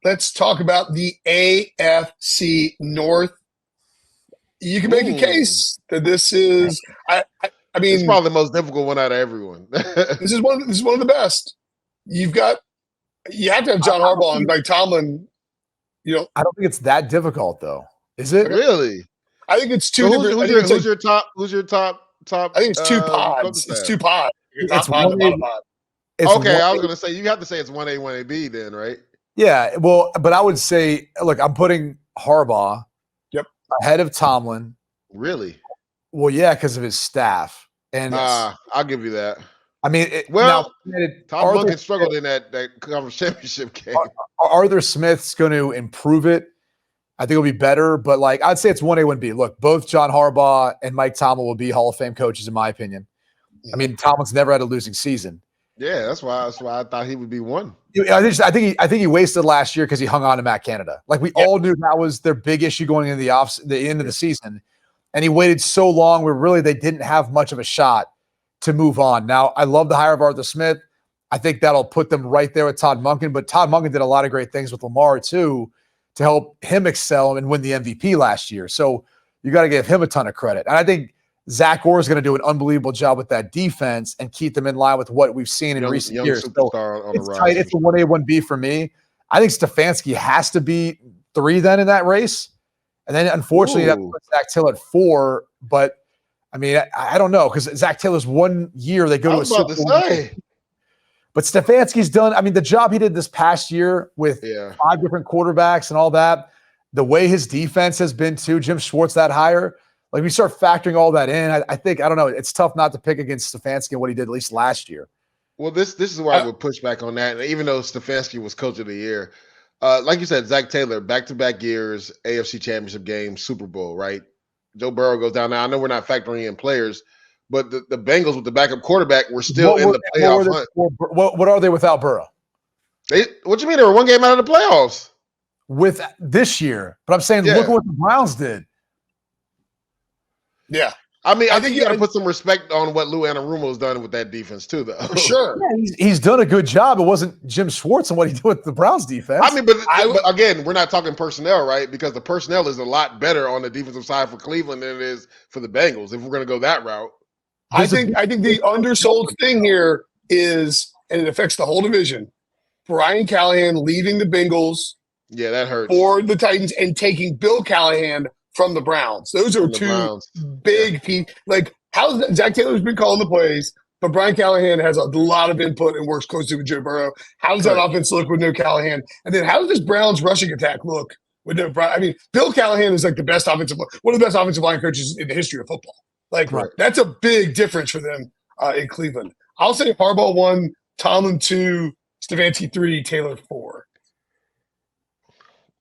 let's talk about the AFC North. You can make a case that this is. I It's mean, probably the most difficult one out of everyone. this is one of the best. You have to have John Harbaugh and Mike Tomlin. I don't think it's that difficult though. Is it? Really? I think it's two So different. who's your top? I think it's two pods. It's two pods. It's pod one to bottom pod. Okay, I was going to say you have to say it's 1A, 1AB then, right? Yeah, well, but I would say, look, I'm putting Harbaugh ahead of Tomlin. Really? Well, yeah, because of his staff. And I'll give you that. I mean, Tom Monken struggled in that conference championship game. Arthur Smith's going to improve it. I think it'll be better, but like I'd say it's 1A, 1B. Look, both John Harbaugh and Mike Tomlin will be Hall of Fame coaches, in my opinion. I mean, Tomlin's never had a losing season. Yeah, that's why I thought he would be one. I think he wasted last year because he hung on to Matt Canada. Like we all knew that was their big issue going into the end of the season, and he waited so long where really they didn't have much of a shot to move on. Now I love the hire of Arthur Smith. I think that'll put them right there with Todd Monken. But Todd Monken did a lot of great things with Lamar too to help him excel and win the MVP last year. So you got to give him a ton of credit. And I think Zach Orr is going to do an unbelievable job with that defense and keep them in line with what we've seen in recent years. So it's tight. It's a 1A, 1B for me. I think Stefanski has to be 3 then in that race. And then unfortunately, you have to put Zach Taylor at 4. But I mean, I don't know because Zach Taylor's 1 year they go to a Super Bowl. But Stefanski's done, I mean, the job he did this past year with 5 different quarterbacks and all that, the way his defense has been too, Jim Schwartz that hire, like we start factoring all that in. I think, I don't know, it's tough not to pick against Stefanski and what he did at least last year. Well, this is where I would push back on that. And even though Stefanski was coach of the year, like you said, Zach Taylor, back-to-back years, AFC Championship game, Super Bowl, right? Joe Burrow goes down. Now, I know we're not factoring in players, but the Bengals with the backup quarterback were still in the playoff hunt. What are they without Burrow? What you mean? They were 1 game out of the playoffs. With this year. But I'm saying, look at what the Browns did. Yeah. I mean, I think you got to put some respect on what Lou Anarumo has done with that defense too, though. For sure. Yeah, he's done a good job. It wasn't Jim Schwartz and what he did with the Browns defense. I mean, but again, we're not talking personnel, right? Because the personnel is a lot better on the defensive side for Cleveland than it is for the Bengals, if we're going to go that route. I think the undersold thing here is, and it affects the whole division, Brian Callahan leaving the Bengals. Yeah, that hurts. For the Titans and taking Bill Callahan from the Browns. Those are two big pieces. Like, Zach Taylor's been calling the plays, but Brian Callahan has a lot of input and works closely with Joe Burrow. How does that offense look with no Callahan? And then how does this Browns rushing attack look with no Brian? I mean, Bill Callahan is like one of the best offensive line coaches in the history of football. Like, that's a big difference for them in Cleveland. I'll say Harbaugh 1, Tomlin 2, Stefanski 3, Taylor 4.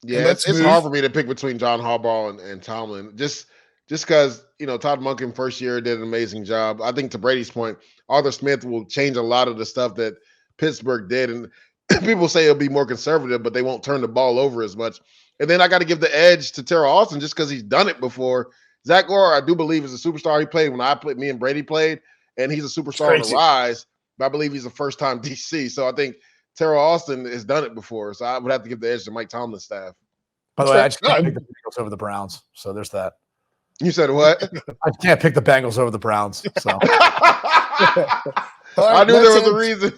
Yeah, it's hard for me to pick between John Harbaugh and Tomlin. Just because, Todd Monken first year did an amazing job. I think to Brady's point, Arthur Smith will change a lot of the stuff that Pittsburgh did. And people say it'll be more conservative, but they won't turn the ball over as much. And then I got to give the edge to Terrell Austin just because he's done it before. Zach Orr, I do believe, is a superstar. He played when me and Brady played, and he's a superstar on the rise. But I believe he's a first-time DC. So I think Terrell Austin has done it before. So I would have to give the edge to Mike Tomlin's staff. By the way, I just can't pick the Bengals over the Browns. So there's that. You said what? I can't pick the Bengals over the Browns. So I knew there was a reason.